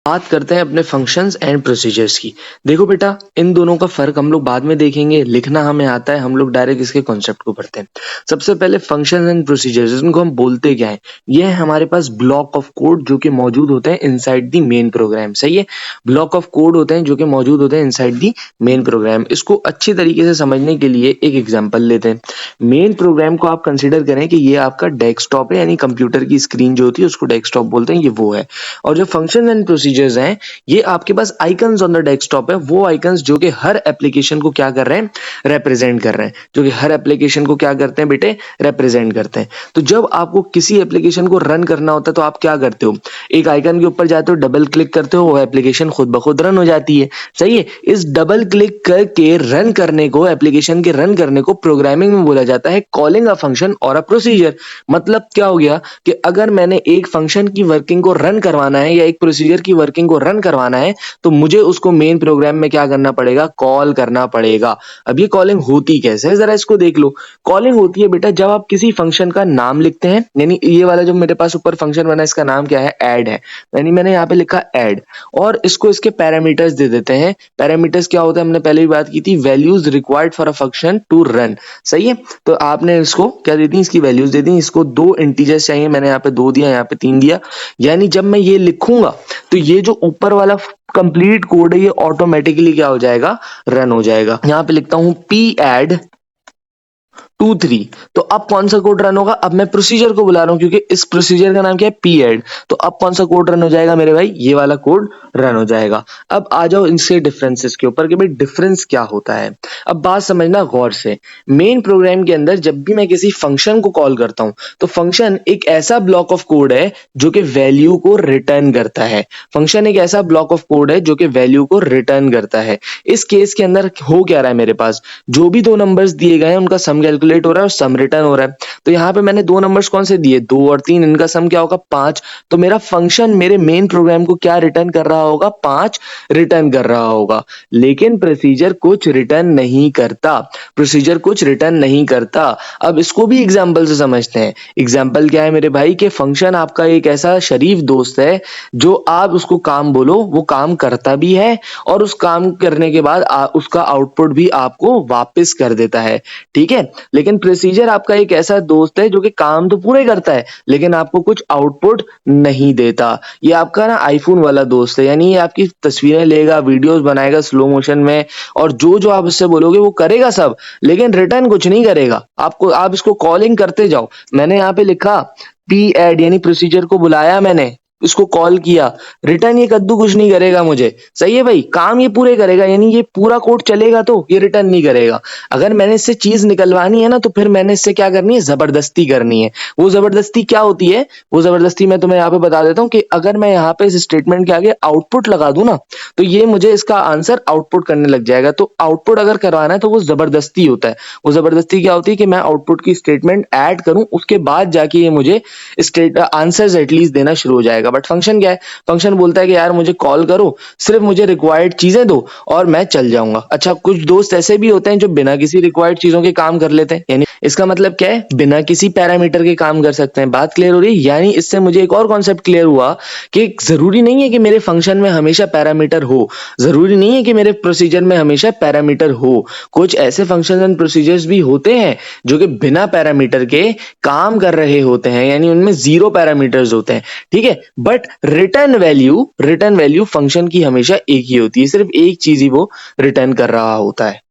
बात करते हैं अपने फंक्शंस एंड प्रोसीजर्स की। देखो बेटा, इन दोनों का फर्क हम लोग बाद में देखेंगे, लिखना हमें आता है, हम लोग डायरेक्ट इसके कॉन्सेप्ट को पढ़ते हैं। सबसे पहले फंक्शंस एंड प्रोसीजर्स, इनको हम बोलते क्या है? ये है हमारे पास ब्लॉक ऑफ कोड जो कि मौजूद होते हैं इनसाइड द मेन प्रोग्राम। सही है, ब्लॉक ऑफ कोड होते हैं जो कि मौजूद होते हैं इनसाइड द मेन प्रोग्राम। इसको अच्छी तरीके से समझने के लिए एक एग्जाम्पल लेते हैं। मेन प्रोग्राम को आप कंसिडर करें कि ये आपका डेस्कटॉप है, यानी कंप्यूटर की स्क्रीन जो होती है उसको डेस्कटॉप बोलते हैं, ये वो है। और जो फंक्शन एंड प्रोसीजर्स हैं, ये आपके पास आइकन्स ऑन द डेस्कटॉप है, वो आइकन्स जो कि हर एप्लीकेशन को क्या कर रहे हैं? रिप्रेजेंट कर रहे हैं। जो कि हर एप्लीकेशन को क्या करते हैं बेटे? रिप्रेजेंट करते हैं। तो जब आपको किसी एप्लीकेशन को रन करना होता है तो आप क्या करते हो? एक आइकन के ऊपर जाते हो, डबल क्लिक करते हो, वो एप्लीकेशन खुद ब खुद रन हो जाती है। सही है, इस डबल क्लिक करके रन करने को, एप्लीकेशन के रन करने को प्रोग्रामिंग में बोला जाता है कॉलिंग अ फंक्शन और अ प्रोसीजर। मतलब क्या हो गया कि अगर मैंने एक फंक्शन की वर्किंग को रन करवाना है या एक प्रोसीजर की वर्किंग को रन करवाना है, तो मुझे उसको मेन प्रोग्राम में क्या करना पड़ेगा? कॉल करना पड़ेगा। अब ये कॉलिंग होती कैसे है, जरा इसको देख लो। कॉलिंग होती है बेटा जब आप किसी फंक्शन का नाम लिखते हैं, यानी ये वाला जो मेरे पास ऊपर फंक्शन बना है इसका नाम क्या है? ऐड है। यानी मैंने यहाँ पे लिखा ऐड, और इसको इसके पैरामीटर्स दे देते हैं। पैरामीटर्स क्या होता है? हमने पहले भी बात की थी, values required for a function to run. सही है, तो आपने इसको क्या दे दी? इसकी वैल्यूज दे दी। इसको 2 इंटीजर्स चाहिए, मैंने यहाँ पे 2 दिया, यहाँ पे 3 दिया। यानी जब मैं ये लिखूंगा तो ये जो ऊपर वाला कंप्लीट कोड है ये ऑटोमेटिकली क्या हो जाएगा? रन हो जाएगा। यहां पे लिखता हूं पी एड 2 3। तो अब कौन सा कोड रन होगा? अब मैं प्रोसीजर को बुला रहा हूं क्योंकि इस प्रोसीजर का नाम क्या है? P Ed. तो अब कौन सा कोड रन हो जाएगा मेरे भाई? ये वाला कोड रन हो जाएगा। अब आ जाओ इनसे डिफरेंसेस के ऊपर कि भाई डिफरेंस क्या होता है। अब बात समझना गौर से। मेन प्रोग्राम के अंदर जब भी मैं किसी फंक्शन को कॉल करता हूं तो फंक्शन एक ऐसा ब्लॉक ऑफ कोड है जो कि वैल्यू को रिटर्न करता है। फंक्शन एक ऐसा ब्लॉक ऑफ कोड है जो कि वैल्यू को रिटर्न करता है। इस केस के अंदर हो क्या रहा है? मेरे पास जो भी 2 नंबर्स दिए गए हैं उनका सम कैलकुलेट हो रहा है और सम रिटर्न हो रहा है। तो यहाँ पे मैंने 2 नंबर्स कौन से दिए? 2 और 3, इनका सम क्या होगा? 5। तो मेरा फंक्शन मेरे मेन प्रोग्राम को क्या रिटर्न कर रहा होगा? 5 रिटर्न कर रहा होगा। लेकिन प्रोसीजर कुछ रिटर्न नहीं करता। प्रोसीजर कुछ रिटर्न नहीं करता। अब इसको भी एग्जाम्पल से समझते हैं। एग्जाम्पल क्या है मेरे भाई? कि फंक्शन आपका एक ऐसा शरीफ दोस्त है जो आप उसको काम बोलो वो काम करता भी है, और उस काम करने के बाद उसका आउटपुट भी आपको वापस कर देता है। ठीक है, लेकिन प्रोसीजर आपका एक ऐसा दोस्त है जो कि काम तो पूरे करता है लेकिन आपको कुछ आउटपुट नहीं देता। ये आपका ना आईफोन वाला दोस्त है, यानी ये आपकी तस्वीरें लेगा, वीडियोस बनाएगा स्लो मोशन में, और जो जो आप इससे बोलोगे वो करेगा सब, लेकिन रिटर्न कुछ नहीं करेगा। आप इसको कॉलिंग करते जाओ। मैंने यहाँ पे लिखा पी एड, यानी प्रोसीजर को बुलाया मैंने, इसको कॉल किया, रिटर्न ये कद्दू कुछ नहीं करेगा मुझे। सही है भाई, काम ये पूरे करेगा, यानी ये पूरा कोड चलेगा तो ये रिटर्न नहीं करेगा। अगर मैंने इससे चीज निकलवानी है ना तो फिर मैंने इससे क्या करनी है? जबरदस्ती करनी है। वो जबरदस्ती क्या होती है? वो जबरदस्ती मैं तुम्हें यहाँ पे बता देता हूँ कि अगर मैं यहाँ पे इस स्टेटमेंट के आगे आउटपुट लगा दूं ना तो ये मुझे इसका आंसर आउटपुट करने लग जाएगा। तो आउटपुट अगर करवाना है तो वो जबरदस्ती होता है। वो जबरदस्ती क्या होती है? कि मैं आउटपुट की स्टेटमेंट ऐड करूं, उसके बाद जाके ये मुझे स्टेट आंसर्स एटलीस्ट देना शुरू हो जाएगा। बट फंक्शन क्या है? फंक्शन बोलता है कि यार मुझे कॉल करो, सिर्फ मुझे रिक्वायर्ड चीजें दो और मैं चल जाऊंगा। अच्छा, कुछ दोस्त ऐसे भी होते हैं जो बिना किसी रिक्वायर्ड चीजों के काम कर लेते हैं, यानी इसका मतलब क्या है? बिना किसी पैरामीटर के काम कर सकते हैं। बात क्लियर हो रही है? यानी इससे मुझे एक और कॉन्सेप्ट क्लियर हुआ कि जरूरी नहीं है कि मेरे फंक्शन में हमेशा पैरामीटर हो, जरूरी नहीं है कि मेरे प्रोसीजर में हमेशा पैरामीटर हो। कुछ ऐसे फंक्शन एंड प्रोसीजर्स भी होते हैं जो कि बिना पैरामीटर के काम कर रहे होते हैं, यानी उनमें 0 पैरामीटर्स होते हैं। ठीक है, बट रिटर्न वैल्यू फंक्शन की हमेशा एक ही होती है, सिर्फ एक चीज ही वो रिटर्न कर रहा होता है।